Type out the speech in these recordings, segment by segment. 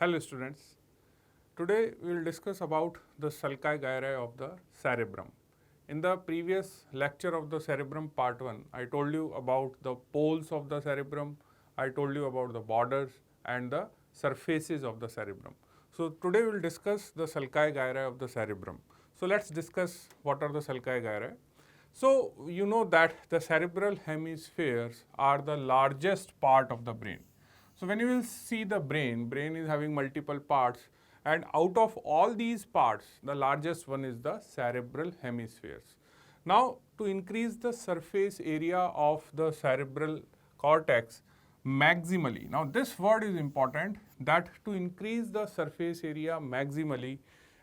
Hello students, today we will discuss about the sulci gyri of the cerebrum. In the previous lecture of the cerebrum part 1, I told you about the poles of the cerebrum, I told you about the borders and the surfaces of the cerebrum. So today we will discuss the sulci gyri of the cerebrum. So let's discuss what are the sulci gyri. So you know that the cerebral hemispheres are the largest part of the brain. So when you will see the brain is having multiple parts, and out of all these parts, the largest one is the cerebral hemispheres. Now to increase the surface area of the cerebral cortex maximally, now this word is important, that to increase the surface area maximally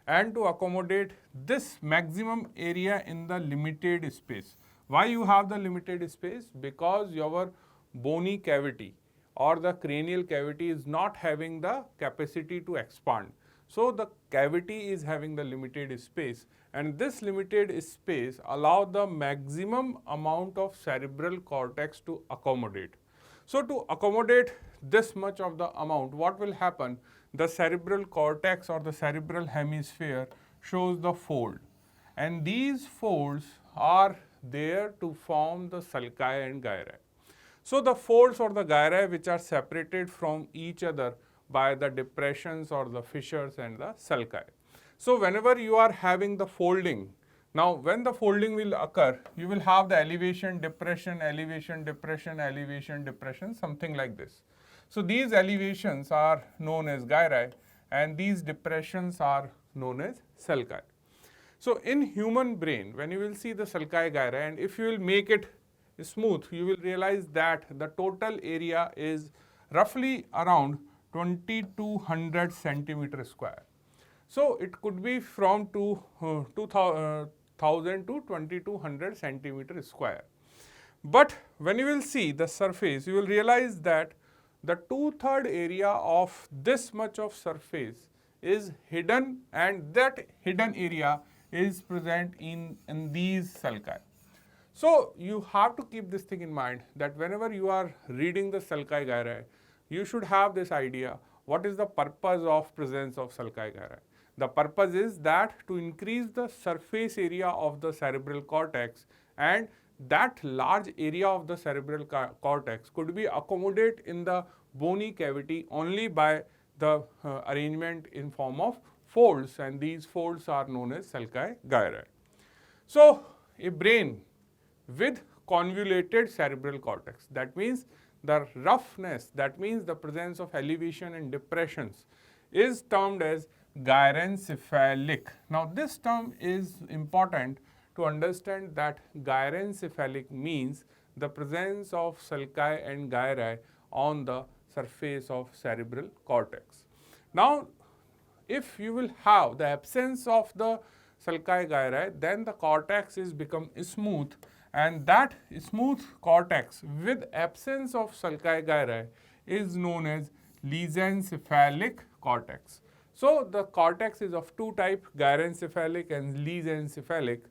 and to accommodate this maximum area in the limited space. Why you have the limited space? Because your bony cavity or the cranial cavity is not having the capacity to expand. So the cavity is having the limited space, and this limited space allows the maximum amount of cerebral cortex to accommodate. So to accommodate this much of the amount, what will happen? The cerebral cortex or the cerebral hemisphere shows the fold, and these folds are there to form the sulci and gyri. So the folds or the gyri which are separated from each other by the depressions or the fissures and the sulci. So whenever you are having the folding, now when the folding will occur, you will have the elevation, depression, elevation, depression, elevation, depression, something like this. So these elevations are known as gyri and these depressions are known as sulci. So in human brain, when you will see the sulci gyri, and if you will make it smooth, you will realize that the total area is roughly around 2200 centimeter square. So it could be from 2000 to 2200 centimeter square. But when you will see the surface, you will realize that the 2/3 area of this much of surface is hidden, and that hidden area is present in these sulci. So you have to keep this thing in mind, that whenever you are reading the sulci gyri, you should have this idea, what is the purpose of presence of sulci gyri? The purpose is that to increase the surface area of the cerebral cortex, and that large area of the cerebral cortex could be accommodated in the bony cavity only by the arrangement in form of folds, and these folds are known as sulci gyri. So a brain with convoluted cerebral cortex, that means the roughness, that means the presence of elevation and depressions, is termed as gyrencephalic. Now this term is important to understand, that gyrencephalic means the presence of sulci and gyri on the surface of cerebral cortex. Now if you will have the absence of the sulci gyri, then the cortex is become smooth, and that smooth cortex with absence of sulci gyri is known as lissencephalic cortex. So the cortex is of two types, gyrencephalic and lissencephalic.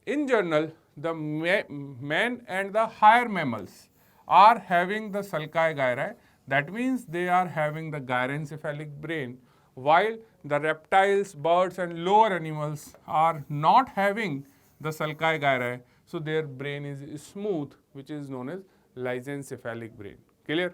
In general, the men and the higher mammals are having the sulci gyri, that means they are having the gyrencephalic brain, while the reptiles, birds and lower animals are not having the sulci gyri, so their brain is smooth, which is known as lissencephalic brain. Clear?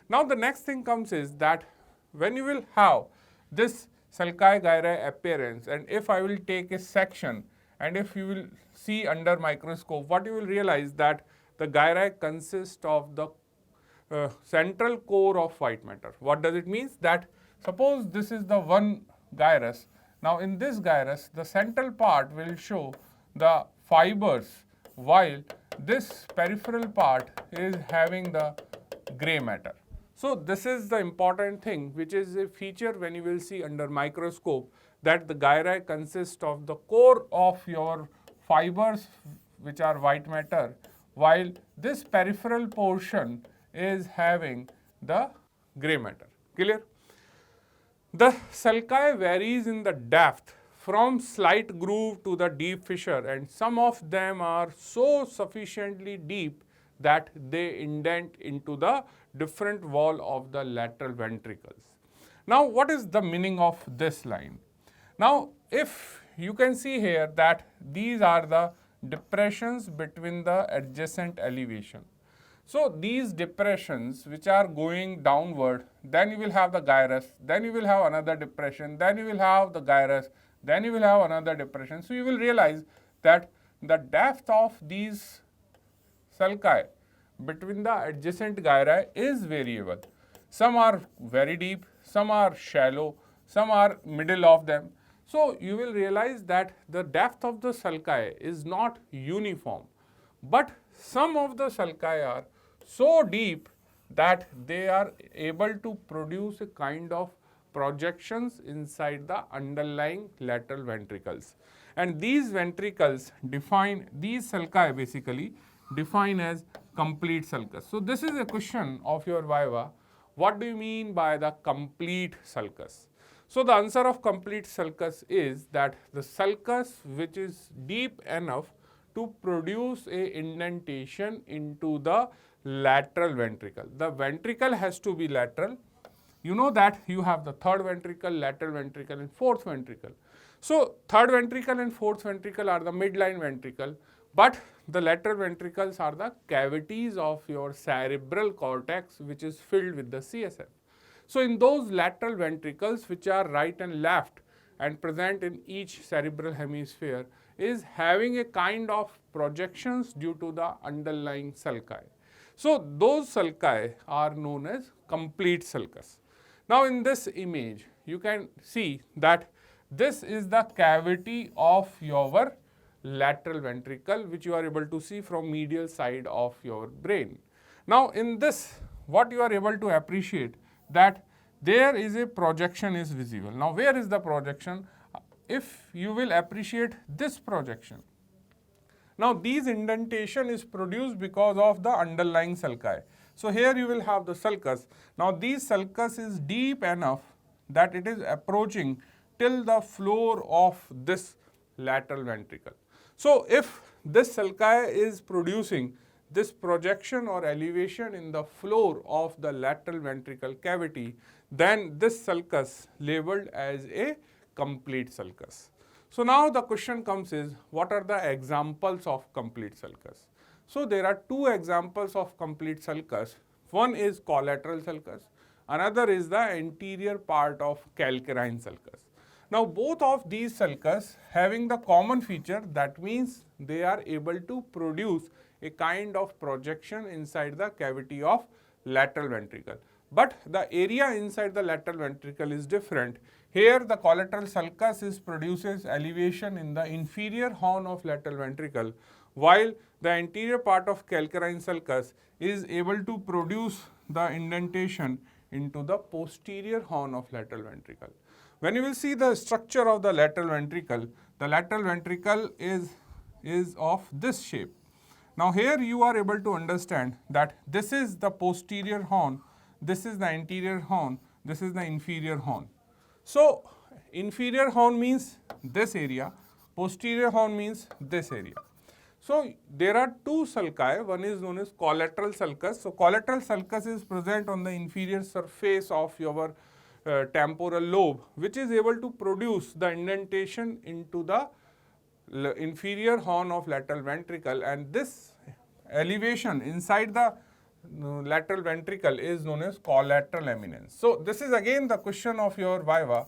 Now the next thing comes is that when you will have this sulci gyri appearance, and if I will take a section, and if you will see under microscope, what you will realize, that the gyri consist of the central core of white matter. What does it mean? That suppose this is the one gyrus. Now in this gyrus, the central part will show the fibers, while this peripheral part is having the gray matter. So this is the important thing, which is a feature when you will see under microscope, that the gyri consist of the core of your fibers, which are white matter, while this peripheral portion is having the gray matter. Clear? The sulci varies in the depth from slight groove to the deep fissure, and some of them are so sufficiently deep that they indent into the different wall of the lateral ventricles. Now, what is the meaning of this line? Now, if you can see here that these are the depressions between the adjacent elevation. So, these depressions which are going downward, then you will have the gyrus, then you will have another depression, then you will have the gyrus, then you will have another depression. So, you will realize that the depth of these sulci between the adjacent gyri is variable. Some are very deep, some are shallow, some are middle of them. So, you will realize that the depth of the sulci is not uniform, but some of the sulci are so deep that they are able to produce a kind of projections inside the underlying lateral ventricles. And these ventricles define, these sulci basically define as complete sulcus. So, this is a question of your viva. What do you mean by the complete sulcus? So, the answer of complete sulcus is that the sulcus which is deep enough to produce a indentation into the lateral ventricle. The ventricle has to be lateral. You know that you have the third ventricle, lateral ventricle and fourth ventricle. So, third ventricle and fourth ventricle are the midline ventricle, but the lateral ventricles are the cavities of your cerebral cortex which is filled with the CSF. So, in those lateral ventricles which are right and left and present in each cerebral hemisphere is having a kind of projections due to the underlying sulci. So, those sulci are known as complete sulcus. Now, in this image you can see that this is the cavity of your lateral ventricle which you are able to see from medial side of your brain. Now, in this what you are able to appreciate that there is a projection is visible. Now, where is the projection? If you will appreciate this projection. Now, these indentation is produced because of the underlying sulci. So, here you will have the sulcus. Now, these sulcus is deep enough that it is approaching till the floor of this lateral ventricle. So, if this sulci is producing this projection or elevation in the floor of the lateral ventricle cavity, then this sulcus labeled as a complete sulcus. So, now the question comes is, what are the examples of complete sulcus? So, there are two examples of complete sulcus. One is collateral sulcus, another is the anterior part of calcarine sulcus. Now, both of these sulcus having the common feature, that means they are able to produce a kind of projection inside the cavity of lateral ventricle. But the area inside the lateral ventricle is different. Here the collateral sulcus produces elevation in the inferior horn of lateral ventricle, while the anterior part of calcarine sulcus is able to produce the indentation into the posterior horn of lateral ventricle. When you will see the structure of the lateral ventricle is of this shape. Now, here you are able to understand that this is the posterior horn, this is the anterior horn, this is the inferior horn. So, inferior horn means this area, posterior horn means this area. So, there are two sulci, one is known as collateral sulcus. So, collateral sulcus is present on the inferior surface of your temporal lobe, which is able to produce the indentation into the inferior horn of lateral ventricle, and this elevation inside the lateral ventricle is known as collateral eminence. So, this is again the question of your viva,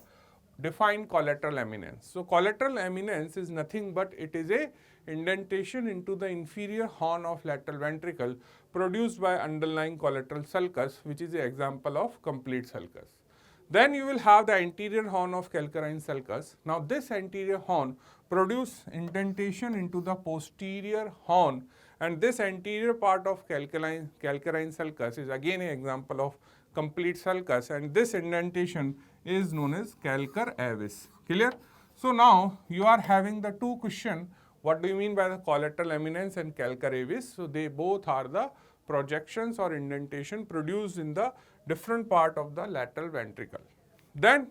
define collateral eminence. So, collateral eminence is nothing but it is a indentation into the inferior horn of lateral ventricle produced by underlying collateral sulcus, which is an example of complete sulcus. Then you will have the anterior horn of calcarine sulcus. Now, this anterior horn produce indentation into the posterior horn, and this anterior part of calcarine sulcus is again an example of complete sulcus, and this indentation is known as calcar avis. Clear? So, now you are having the two questions. What do you mean by the collateral eminence and calcar avis? So, they both are the projections or indentation produced in the different part of the lateral ventricle. Then,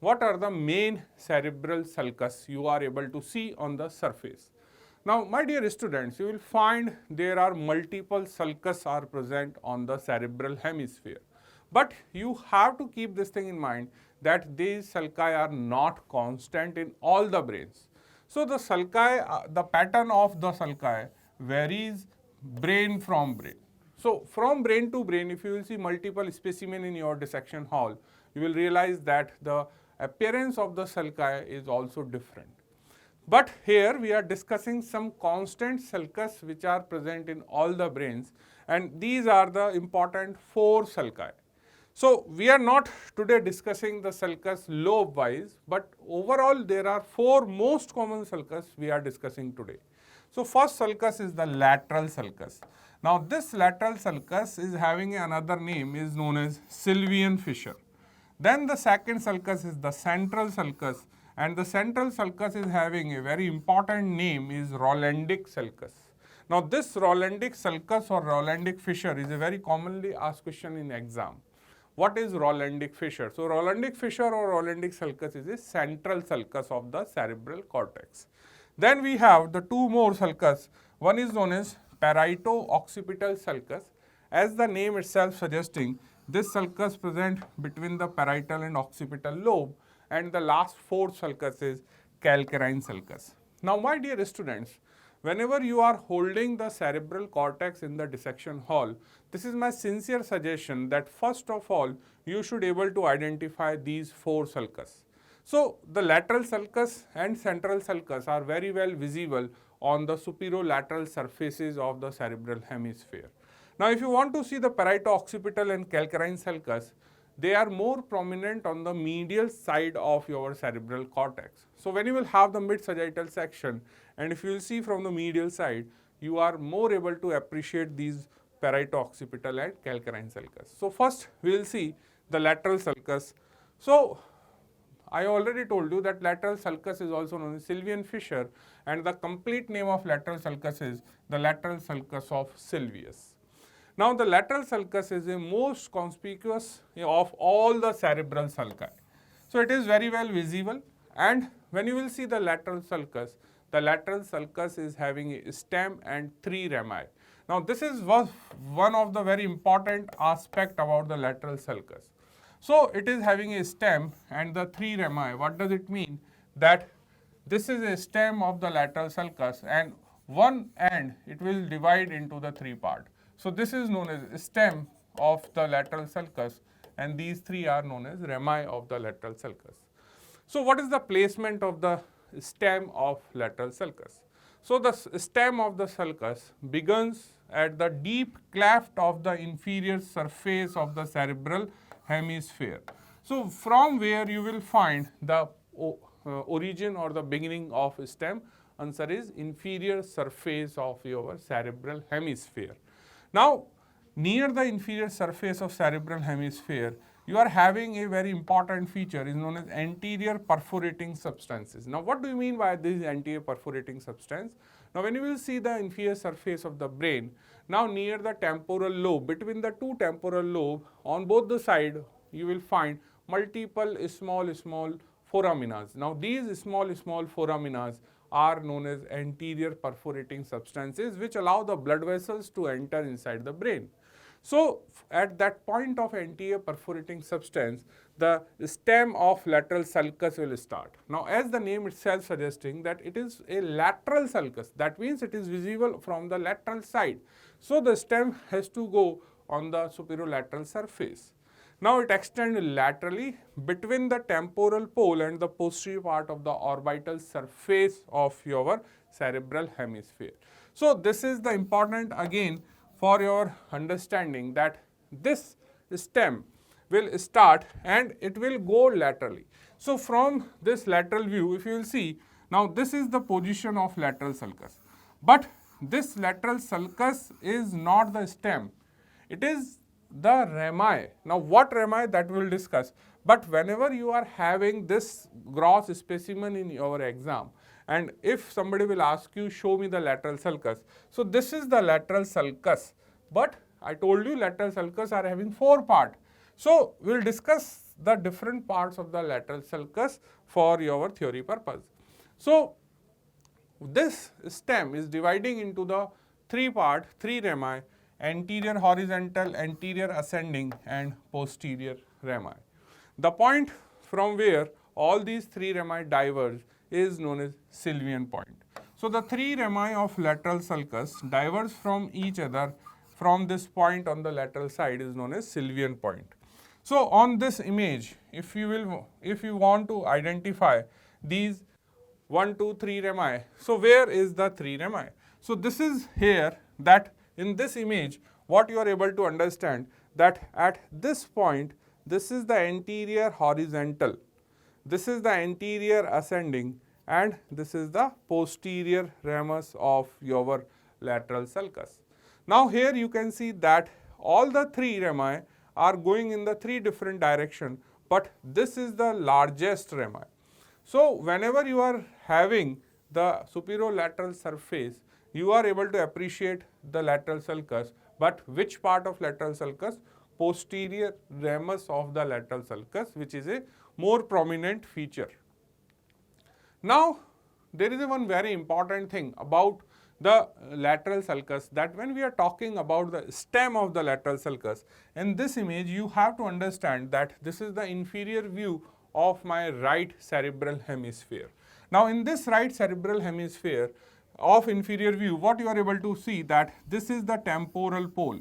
what are the main cerebral sulcus you are able to see on the surface? Now, my dear students, you will find there are multiple sulcus are present on the cerebral hemisphere. But you have to keep this thing in mind that these sulci are not constant in all the brains. So the sulci, the pattern of the sulci varies brain from brain. So from brain to brain, if you will see multiple specimen in your dissection hall, you will realize that the appearance of the sulci is also different. But here we are discussing some constant sulcus which are present in all the brains, and these are the important 4 sulci. So we are not today discussing the sulcus lobe wise, but overall there are 4 most common sulcus we are discussing today. So first sulcus is the lateral sulcus. Now this lateral sulcus is having another name, is known as Sylvian fissure. Then the second sulcus is the central sulcus, and the central sulcus is having a very important name, is Rolandic sulcus. Now this Rolandic sulcus or Rolandic fissure is a very commonly asked question in exam. What is Rolandic fissure? So Rolandic fissure or Rolandic sulcus is a central sulcus of the cerebral cortex. Then we have the 2 more sulcus. One is known as Parieto-occipital sulcus. As the name itself suggesting, this sulcus present between the parietal and occipital lobe, and the last 4th sulcus is Calcarine sulcus. Now my dear students, whenever you are holding the cerebral cortex in the dissection hall, this is my sincere suggestion that first of all you should able to identify these 4 sulcus. So the lateral sulcus and central sulcus are very well visible on the superolateral surfaces of the cerebral hemisphere. Now if you want to see the parieto-occipital and calcarine sulcus, they are more prominent on the medial side of your cerebral cortex. So when you will have the mid-sagittal section, and if you will see from the medial side, you are more able to appreciate these parieto-occipital and calcarine sulcus. So first we will see the lateral sulcus. So I already told you that lateral sulcus is also known as Sylvian fissure, and the complete name of lateral sulcus is the lateral sulcus of Sylvius. Now the lateral sulcus is the most conspicuous of all the cerebral sulci. So it is very well visible, and when you will see the lateral sulcus is having a stem and 3 rami. Now this is one of the very important aspect about the lateral sulcus. So it is having a stem and the 3 rami. What does it mean? That this is a stem of the lateral sulcus, and one end it will divide into the 3 parts. So this is known as stem of the lateral sulcus, and these 3 are known as rami of the lateral sulcus. So what is the placement of the stem of lateral sulcus? So the stem of the sulcus begins at the deep cleft of the inferior surface of the cerebral hemisphere. So from where you will find the origin or the beginning of stem? Answer is inferior surface of your cerebral hemisphere. Now, near the inferior surface of cerebral hemisphere, you are having a very important feature is known as anterior perforating substances. Now, what do you mean by this anterior perforating substance? Now, when you will see the inferior surface of the brain, now near the temporal lobe, between the 2 temporal lobe, on both the side, you will find multiple small foraminas. Now, these small foraminas are known as anterior perforating substances, which allow the blood vessels to enter inside the brain. So at that point of anterior perforating substance, the stem of lateral sulcus will start. Now as the name itself suggesting that it is a lateral sulcus, that means it is visible from the lateral side. So the stem has to go on the superolateral surface. Now it extends laterally between the temporal pole and the posterior part of the orbital surface of your cerebral hemisphere. So this is the important again for your understanding that this stem will start and it will go laterally. So from this lateral view, if you will see, now this is the position of lateral sulcus. But this lateral sulcus is not the stem, it is the rami. Now what rami, that we will discuss. But whenever you are having this gross specimen in your exam, and if somebody will ask you, show me the lateral sulcus. So this is the lateral sulcus, but I told you lateral sulcus are having 4 parts. So we will discuss the different parts of the lateral sulcus for your theory purpose. So this stem is dividing into the 3 parts, 3 rami, anterior horizontal, anterior ascending and posterior rami. The point from where all these three rami diverge is known as Sylvian point. So the three rami of lateral sulcus diverge from each other from this point on the lateral side is known as Sylvian point. So on this image, if you want to identify these 1, 2, 3 rami, so where is the 3 rami? So this is here that in this image, what you are able to understand that at this point, this is the anterior horizontal, this is the anterior ascending and this is the posterior ramus of your lateral sulcus. Now here you can see that all the three rami are going in the three different directions, but this is the largest rami. So whenever you are having the superolateral surface, you are able to appreciate the lateral sulcus, but which part of lateral sulcus? Posterior ramus of the lateral sulcus, which is a more prominent feature. Now there is one very important thing about the lateral sulcus, that when we are talking about the stem of the lateral sulcus, in this image you have to understand that this is the inferior view of my right cerebral hemisphere. Now in this right cerebral hemisphere of inferior view, what you are able to see that this is the temporal pole.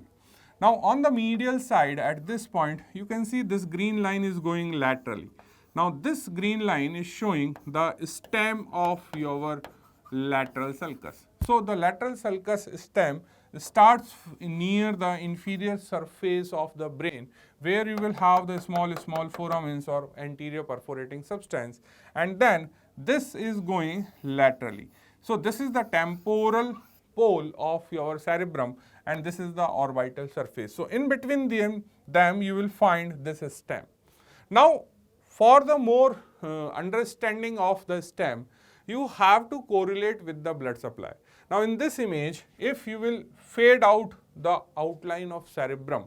Now on the medial side at this point, you can see this green line is going laterally. Now this green line is showing the stem of your lateral sulcus. So the lateral sulcus stem starts near the inferior surface of the brain, where you will have the small foramens or anterior perforating substance, and then this is going laterally. So this is the temporal pole of your cerebrum and this is the orbital surface. So in between them you will find this stem. Now for the more understanding of the stem, you have to correlate with the blood supply. Now in this image, if you will fade out the outline of cerebrum,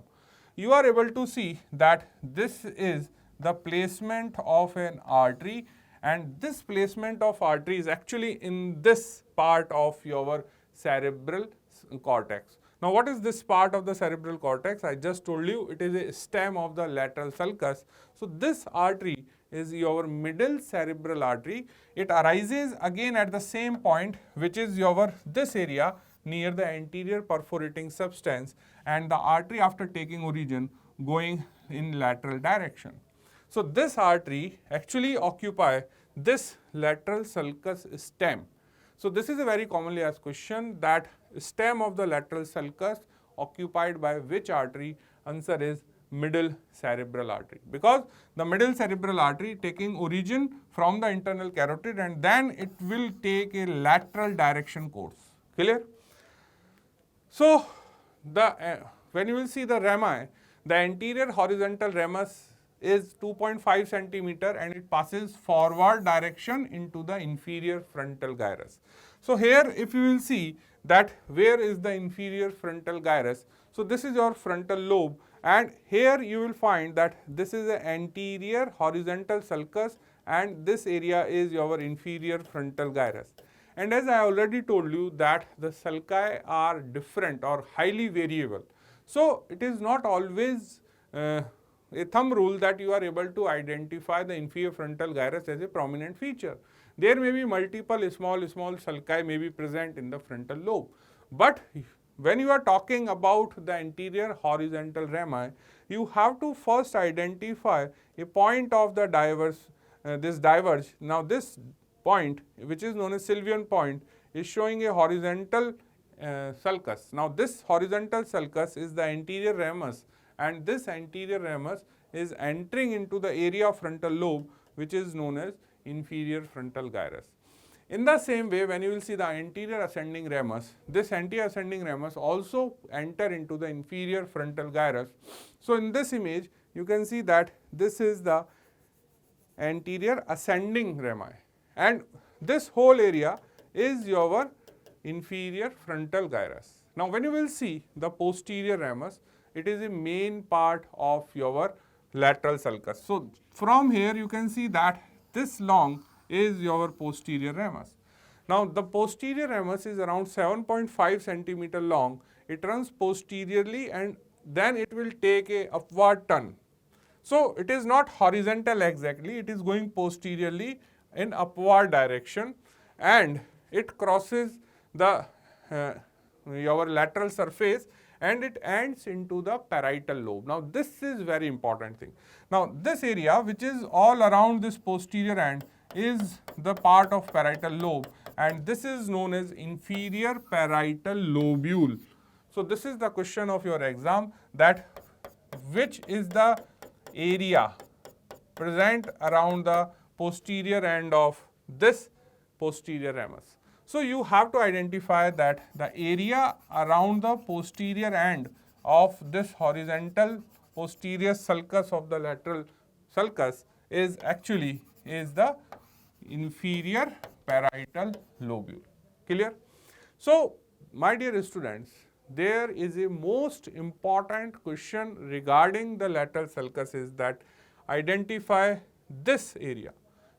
you are able to see that this is the placement of an artery, and this placement of artery is actually in this part of your cerebral cortex. Now what is this part of the cerebral cortex? I just told you it is a stem of the lateral sulcus. So this artery is your middle cerebral artery. It arises again at the same point, which is your this area near the anterior perforating substance, and the artery after taking origin going in lateral direction. So this artery actually occupy this lateral sulcus stem. So this is a very commonly asked question, that stem of the lateral sulcus occupied by which artery? Answer is middle cerebral artery, because the middle cerebral artery taking origin from the internal carotid and then it will take a lateral direction course. Clear? So when you will see the rami, the anterior horizontal ramus is 2.5 centimeter and it passes forward direction into the inferior frontal gyrus. So here if you will see that where is the inferior frontal gyrus, so this is your frontal lobe, and here you will find that this is the anterior horizontal sulcus and this area is your inferior frontal gyrus. And as I already told you that the sulci are different or highly variable. So it is not always a thumb rule that you are able to identify the inferior frontal gyrus as a prominent feature. There may be multiple small sulci may be present in the frontal lobe. But when you are talking about the anterior horizontal rami, you have to first identify a point of the this diverge. Now this point, which is known as Sylvian point, is showing a horizontal sulcus. Now this horizontal sulcus is the anterior ramus, and this anterior ramus is entering into the area of frontal lobe, which is known as inferior frontal gyrus. In the same way, when you will see the anterior ascending ramus, this anterior ascending ramus also enter into the inferior frontal gyrus. So in this image, you can see that this is the anterior ascending rami, and this whole area is your inferior frontal gyrus. Now when you will see the posterior ramus, it is a main part of your lateral sulcus. So from here you can see that this long is your posterior ramus. Now the posterior ramus is around 7.5 centimeter long. it runs posteriorly and then it will take a upward turn. So it is not horizontal exactly, it is going posteriorly in upward direction and it crosses the your lateral surface and it ends into the parietal lobe. Now this is very important thing. Now this area which is all around this posterior end is the part of parietal lobe and this is known as inferior parietal lobule. So this is the question of your exam, that which is the area present around the posterior end of this posterior ramus. So you have to identify that the area around the posterior end of this horizontal posterior sulcus of the lateral sulcus is actually the inferior parietal lobule. Clear? So my dear students, there is a most important question regarding the lateral sulcus is that identify this area.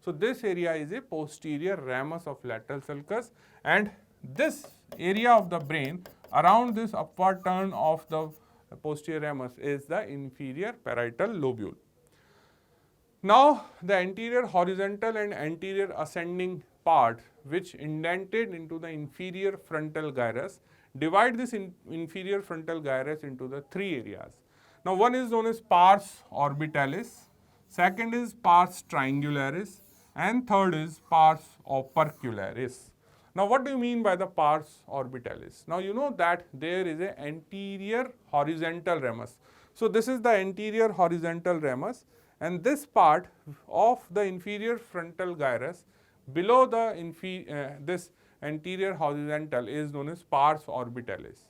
So this area is a posterior ramus of lateral sulcus and this area of the brain around this upward turn of the posterior ramus is the inferior parietal lobule. Now the anterior horizontal and anterior ascending part which indented into the inferior frontal gyrus divide this inferior frontal gyrus into the three areas. Now one is known as pars orbitalis, second is pars triangularis and third is pars opercularis. Now what do you mean by the pars orbitalis? Now you know that there is an anterior horizontal ramus. So this is the anterior horizontal ramus and this part of the inferior frontal gyrus below the this anterior horizontal is known as pars orbitalis.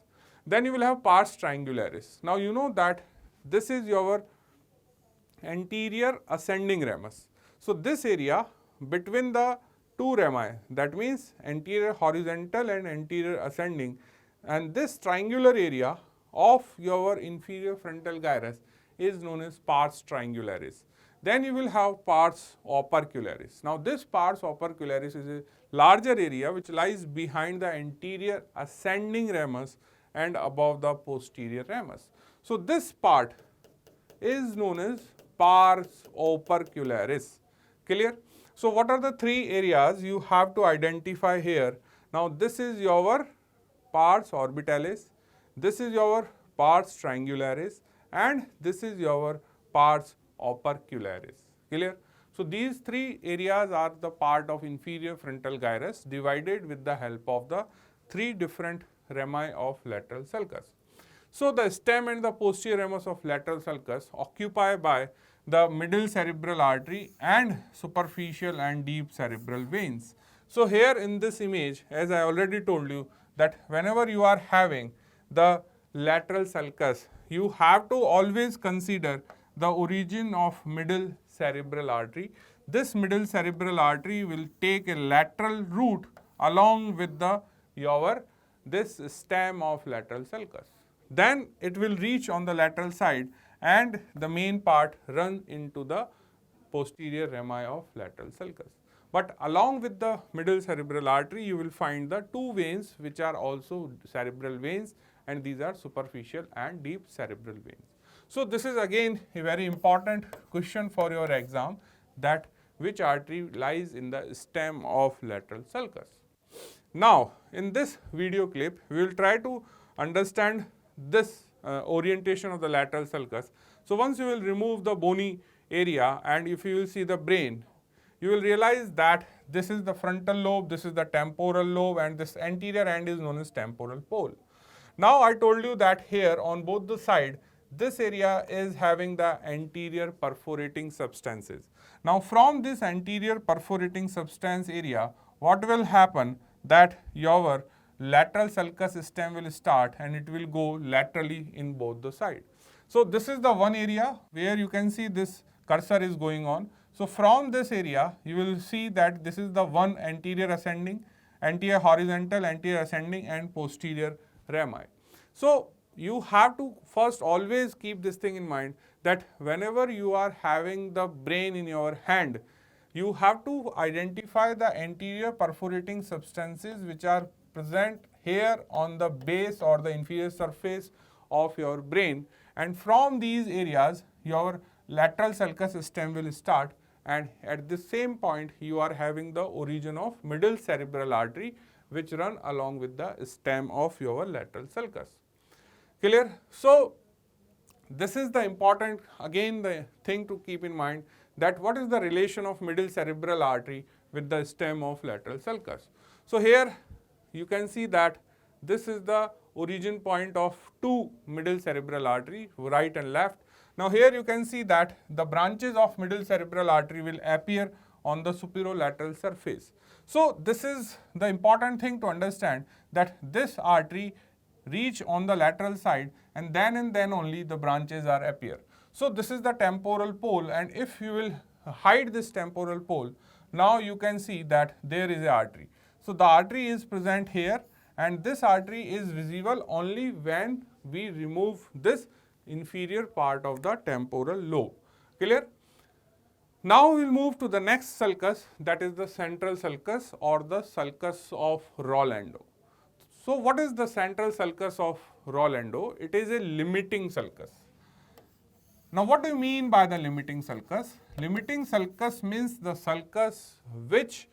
Then you will have pars triangularis. Now you know that this is your anterior ascending ramus. So this area between the two rami, that means anterior horizontal and anterior ascending, and this triangular area of your inferior frontal gyrus is known as pars triangularis. Then you will have pars opercularis. Now this pars opercularis is a larger area which lies behind the anterior ascending ramus and above the posterior ramus. So this part is known as pars opercularis. Clear? So what are the three areas you have to identify here? Now this is your pars orbitalis, this is your pars triangularis and this is your pars opercularis. Clear? So these three areas are the part of inferior frontal gyrus divided with the help of the three different rami of lateral sulcus. So the stem and the posterior ramus of lateral sulcus occupy by the middle cerebral artery and superficial and deep cerebral veins. So here in this image, as I already told you, that whenever you are having the lateral sulcus, you have to always consider the origin of middle cerebral artery. This middle cerebral artery will take a lateral route along with the this stem of lateral sulcus. Then it will reach on the lateral side and the main part run into the posterior rami of lateral sulcus. But along with the middle cerebral artery, you will find the two veins which are also cerebral veins, and these are superficial and deep cerebral veins. So this is again a very important question for your exam, that which artery lies in the stem of lateral sulcus. Now in this video clip, we will try to understand this orientation of the lateral sulcus. So once you will remove the bony area and if you will see the brain, you will realize that this is the frontal lobe, this is the temporal lobe, and this anterior end is known as temporal pole. Now I told you that here on both the side, this area is having the anterior perforating substances. Now from this anterior perforating substance area, what will happen, that your lateral sulcus stem will start and it will go laterally in both the sides. So this is the one area where you can see this cursor is going on. So from this area, you will see that this is the one anterior ascending, anterior horizontal, anterior ascending and posterior rami. So you have to first always keep this thing in mind, that whenever you are having the brain in your hand, you have to identify the anterior perforating substances which are present here on the base or the inferior surface of your brain, and from these areas your lateral sulcus stem will start, and at the same point you are having the origin of middle cerebral artery which run along with the stem of your lateral sulcus. Clear? So this is the important, again, the thing to keep in mind, that what is the relation of middle cerebral artery with the stem of lateral sulcus. So here you can see that this is the origin point of two middle cerebral artery, right and left. Now here you can see that the branches of middle cerebral artery will appear on the superolateral surface. So this is the important thing to understand, that this artery reach on the lateral side, and then only the branches are appear. So this is the temporal pole, and if you will hide this temporal pole, now you can see that there is a artery. So the artery is present here, and this artery is visible only when we remove this inferior part of the temporal lobe. Clear? Now we will move to the next sulcus, that is the central sulcus or the sulcus of Rolando. So what is the central sulcus of Rolando? It is a limiting sulcus. Now what do you mean by the limiting sulcus? Limiting sulcus means the sulcus which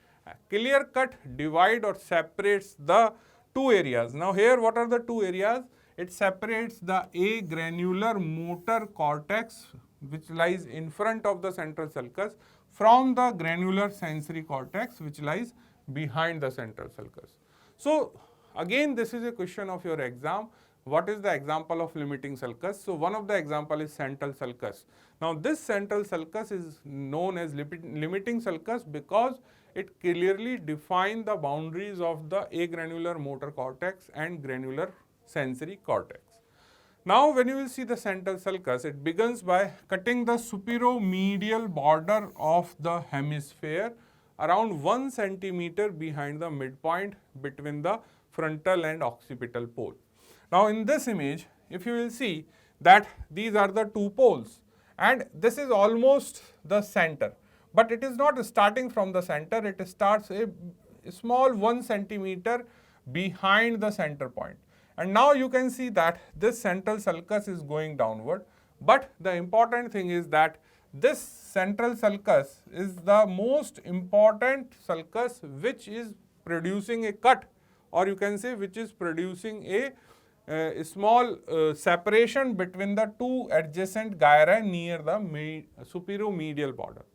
clear cut divide or separates the two areas. Now here what are the two areas? It separates the agranular motor cortex which lies in front of the central sulcus from the granular sensory cortex which lies behind the central sulcus. So again, this is a question of your exam. What is the example of limiting sulcus? So one of the example is central sulcus. Now this central sulcus is known as limiting sulcus because it clearly defines the boundaries of the agranular motor cortex and granular sensory cortex. Now when you will see the central sulcus, it begins by cutting the superomedial border of the hemisphere around 1 centimeter behind the midpoint between the frontal and occipital pole. Now in this image, if you will see that these are the two poles, and this is almost the center, but it is not starting from the center, it starts a small 1 centimeter behind the center point. And now you can see that this central sulcus is going downward, but the important thing is that this central sulcus is the most important sulcus which is producing a cut, or you can say which is producing a small separation between the two adjacent gyri near the superomedial border.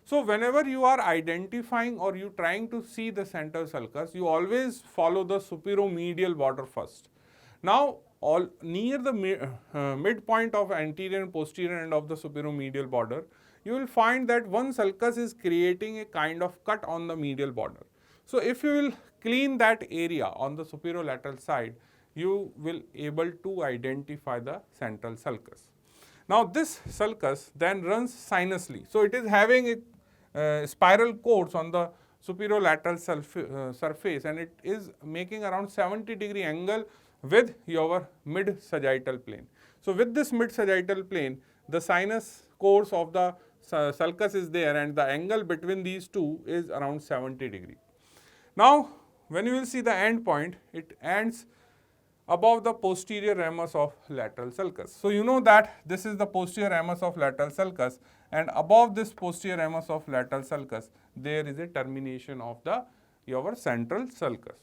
So whenever you are identifying or you trying to see the central sulcus, you always follow the superomedial border first. Now near the midpoint of anterior and posterior end of the superomedial border, you will find that one sulcus is creating a kind of cut on the medial border. So if you will clean that area on the superolateral side, you will able to identify the central sulcus. Now this sulcus then runs sinuously. So it is having a spiral course on the superolateral surface, and it is making around 70-degree angle with your mid-sagittal plane. So with this mid-sagittal plane, the sinus course of the sulcus is there, and the angle between these two is around 70-degree. Now when you will see the end point, it ends above the posterior ramus of lateral sulcus. So you know that this is the posterior ramus of lateral sulcus, and above this posterior ramus of lateral sulcus, there is a termination of your central sulcus.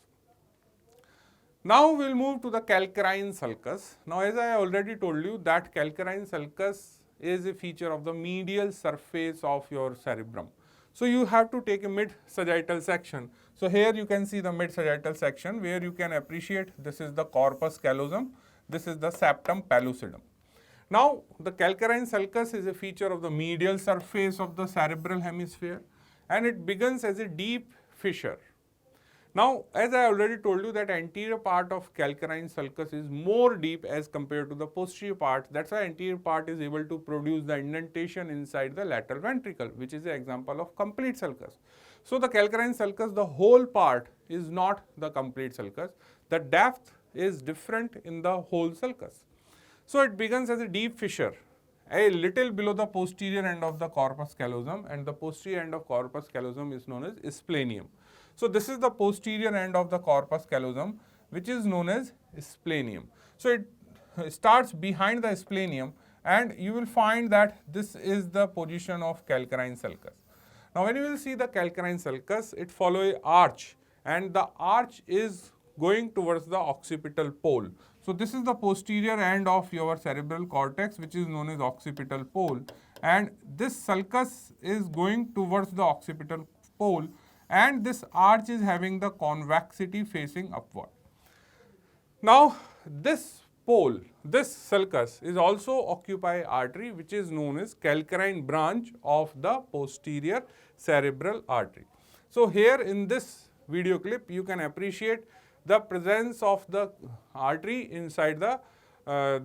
Now we will move to the calcarine sulcus. Now as I already told you that calcarine sulcus is a feature of the medial surface of your cerebrum. So you have to take a mid-sagittal section. So here you can see the mid-sagittal section where you can appreciate this is the corpus callosum, this is the septum pellucidum. Now the calcarine sulcus is a feature of the medial surface of the cerebral hemisphere, and it begins as a deep fissure. Now as I already told you that anterior part of calcarine sulcus is more deep as compared to the posterior part. That's why anterior part is able to produce the indentation inside the lateral ventricle, which is an example of complete sulcus. So the calcarine sulcus, the whole part is not the complete sulcus. The depth is different in the whole sulcus. So it begins as a deep fissure, a little below the posterior end of the corpus callosum, and the posterior end of corpus callosum is known as splenium. So this is the posterior end of the corpus callosum, which is known as splenium. So it starts behind the splenium, and you will find that this is the position of calcarine sulcus. Now when you will see the calcarine sulcus, it follows an arch, and the arch is going towards the occipital pole. So this is the posterior end of your cerebral cortex, which is known as occipital pole, and this sulcus is going towards the occipital pole, and this arch is having the convexity facing upward. Now this pole, this sulcus is also occupy artery, which is known as calcarine branch of the posterior cerebral artery. So here in this video clip, you can appreciate the presence of the artery inside the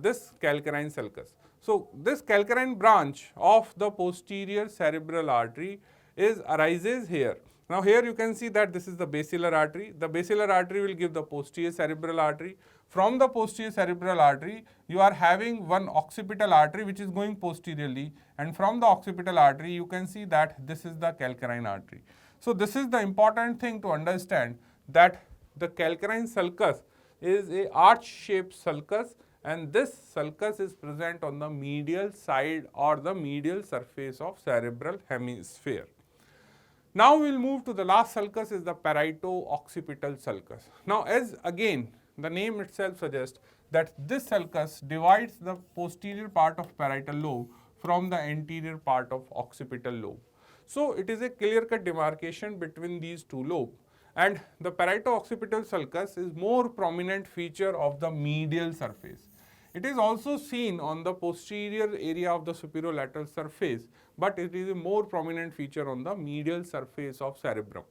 this calcarine sulcus. So this calcarine branch of the posterior cerebral artery arises here. Now here you can see that this is the basilar artery. The basilar artery will give the posterior cerebral artery. From the posterior cerebral artery, you are having one occipital artery which is going posteriorly, and from the occipital artery you can see that this is the calcarine artery. So this is the important thing to understand, that the calcarine sulcus is a arch-shaped sulcus, and this sulcus is present on the medial side or the medial surface of cerebral hemisphere. Now we will move to the last sulcus, is the parieto-occipital sulcus. Now as again the name itself suggests that this sulcus divides the posterior part of parietal lobe from the anterior part of occipital lobe. So it is a clear-cut demarcation between these two lobes, and the parieto-occipital sulcus is more prominent feature of the medial surface. It is also seen on the posterior area of the superolateral surface, but it is a more prominent feature on the medial surface of cerebrum.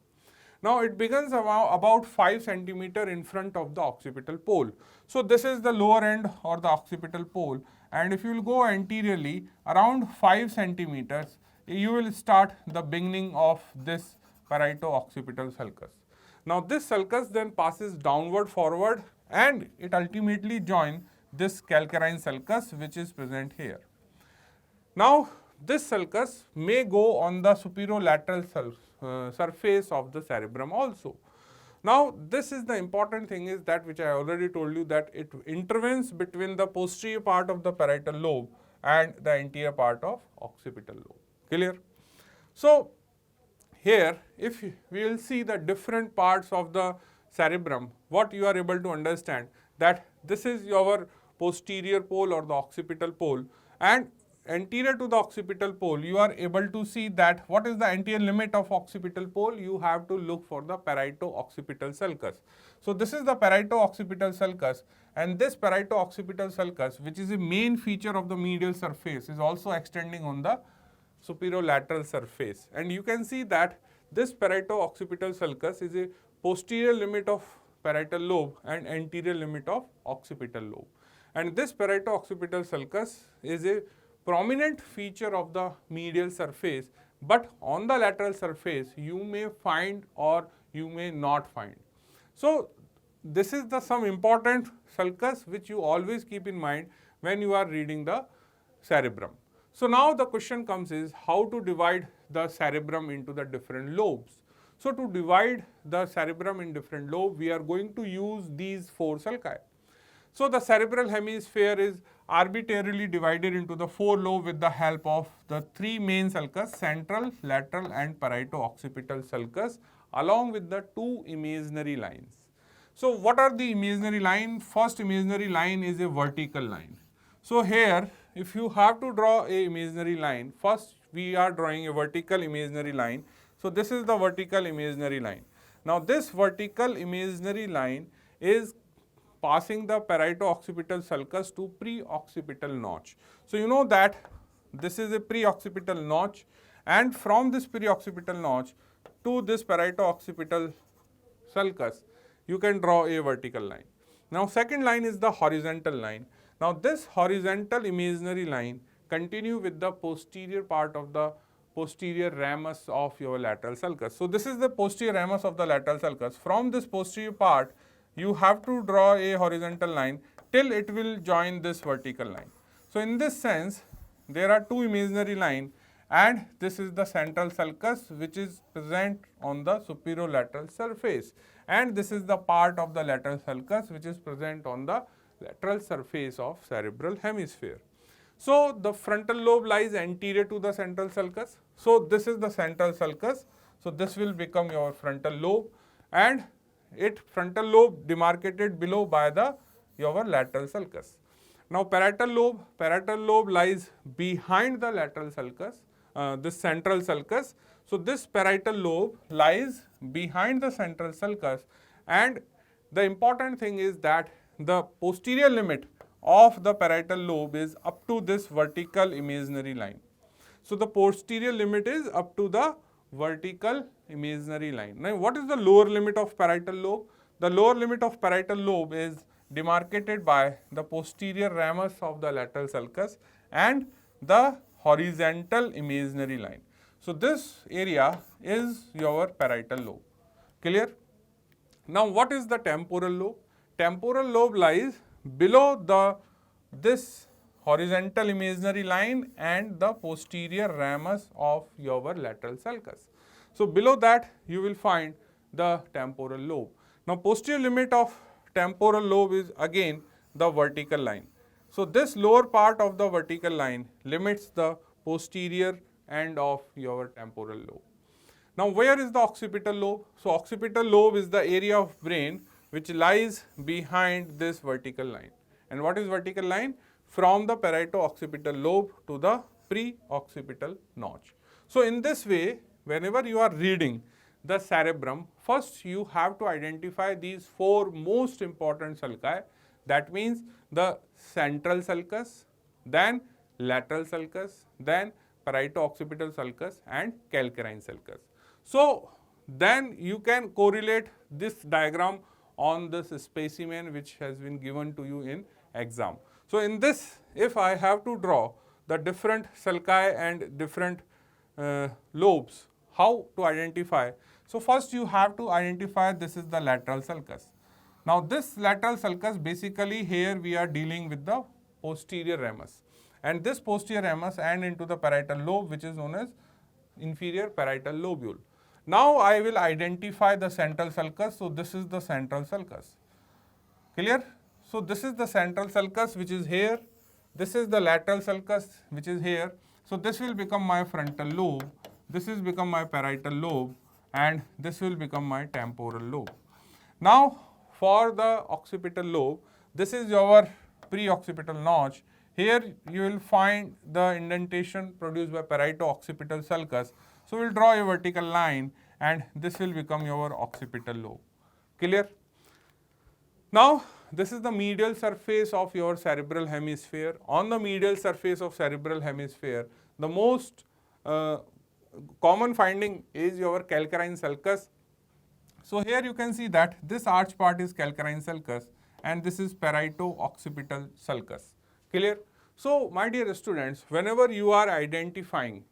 Now it begins about 5 cm in front of the occipital pole. So this is the lower end or the occipital pole, and if you will go anteriorly around 5 cm, you will start the beginning of this parieto-occipital sulcus. Now this sulcus then passes downward forward, and it ultimately joins this calcarine sulcus which is present here. Now this sulcus may go on the superolateral surface of the cerebrum also. Now this is the important thing, is that which I already told you, that it intervenes between the posterior part of the parietal lobe and the anterior part of occipital lobe. Clear? So here if we will see the different parts of the cerebrum, what you are able to understand, that this is your posterior pole or the occipital pole, and anterior to the occipital pole you are able to see that what is the anterior limit of occipital pole. You have to look for the parieto-occipital sulcus. So this is the parieto-occipital sulcus, and this parieto-occipital sulcus, which is a main feature of the medial surface, is also extending on the superolateral surface, and you can see that this parieto-occipital sulcus is a posterior limit of parietal lobe and anterior limit of occipital lobe. And this parieto-occipital sulcus is a prominent feature of the medial surface, but on the lateral surface you may find or you may not find. So this is the some important sulcus which you always keep in mind when you are reading the cerebrum. So now the question comes is how to divide the cerebrum into the different lobes. So to divide the cerebrum in different lobes, we are going to use these 4 sulci. So the cerebral hemisphere is arbitrarily divided into the 4 lobes with the help of the 3 main sulcus, central, lateral and parieto-occipital sulcus, along with the 2 imaginary lines. So what are the imaginary line? First imaginary line is a vertical line. So here if you have to draw a imaginary line, first we are drawing a vertical imaginary line. So this is the vertical imaginary line. Now this vertical imaginary line is passing the parieto-occipital sulcus to pre-occipital notch. So you know that this is a pre-occipital notch, and from this pre-occipital notch to this parieto-occipital sulcus you can draw a vertical line. Now second line is the horizontal line. Now this horizontal imaginary line continue with the posterior part of the posterior ramus of your lateral sulcus. So this is the posterior ramus of the lateral sulcus. From this posterior part you have to draw a horizontal line till it will join this vertical line. So in this sense there are 2 imaginary lines, and this is the central sulcus which is present on the superolateral surface, and this is the part of the lateral sulcus which is present on the lateral surface of cerebral hemisphere. So the frontal lobe lies anterior to the central sulcus. So this is the central sulcus. So this will become your frontal lobe, and frontal lobe demarcated below by your lateral sulcus. Now parietal lobe lies behind the lateral sulcus, this central sulcus. So this parietal lobe lies behind the central sulcus, and the important thing is that the posterior limit of the parietal lobe is up to this vertical imaginary line. So the posterior limit is up to the vertical imaginary line. Now what is the lower limit of parietal lobe? The lower limit of parietal lobe is demarcated by the posterior ramus of the lateral sulcus and the horizontal imaginary line. So this area is your parietal lobe. Clear? Now what is the temporal lobe? Temporal lobe lies below this horizontal imaginary line and the posterior ramus of your lateral sulcus. So below that you will find the temporal lobe. Now posterior limit of temporal lobe is again the vertical line. So this lower part of the vertical line limits the posterior end of your temporal lobe. Now where is the occipital lobe? So occipital lobe is the area of brain which lies behind this vertical line. And what is vertical line? From the parieto-occipital lobe to the pre-occipital notch. So in this way, whenever you are reading the cerebrum, first you have to identify these four most important sulci. That means the central sulcus, then lateral sulcus, then parieto-occipital sulcus and calcarine sulcus. So then you can correlate this diagram on this specimen which has been given to you in exam. So in this, if I have to draw the different sulci and different lobes, how to identify? So first you have to identify this is the lateral sulcus. Now this lateral sulcus, basically here we are dealing with the posterior ramus, and this posterior ramus ends into the parietal lobe which is known as inferior parietal lobule. Now I will identify the central sulcus. So this is the central sulcus. Clear? So this is the central sulcus which is here. This is the lateral sulcus which is here. So this will become my frontal lobe. This will become my parietal lobe, and this will become my temporal lobe. Now for the occipital lobe, this is your pre-occipital notch. Here you will find the indentation produced by parieto-occipital sulcus. So we will draw a vertical line, and this will become your occipital lobe. Clear? Now this is the medial surface of your cerebral hemisphere. On the medial surface of cerebral hemisphere, the most common finding is your calcarine sulcus. So here you can see that this arch part is calcarine sulcus and this is parieto-occipital sulcus. Clear? So my dear students, whenever you are identifying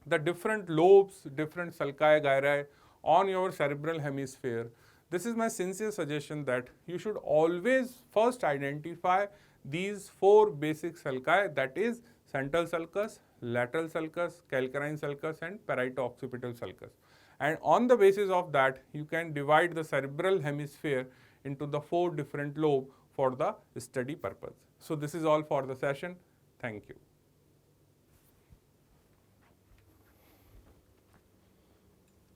the different lobes, different sulci gyri on your cerebral hemisphere, this is my sincere suggestion that you should always first identify these four basic sulci, that is central sulcus, lateral sulcus, calcarine sulcus and parieto-occipital sulcus. And on the basis of that, you can divide the cerebral hemisphere into the four different lobes for the study purpose. So this is all for the session. Thank you.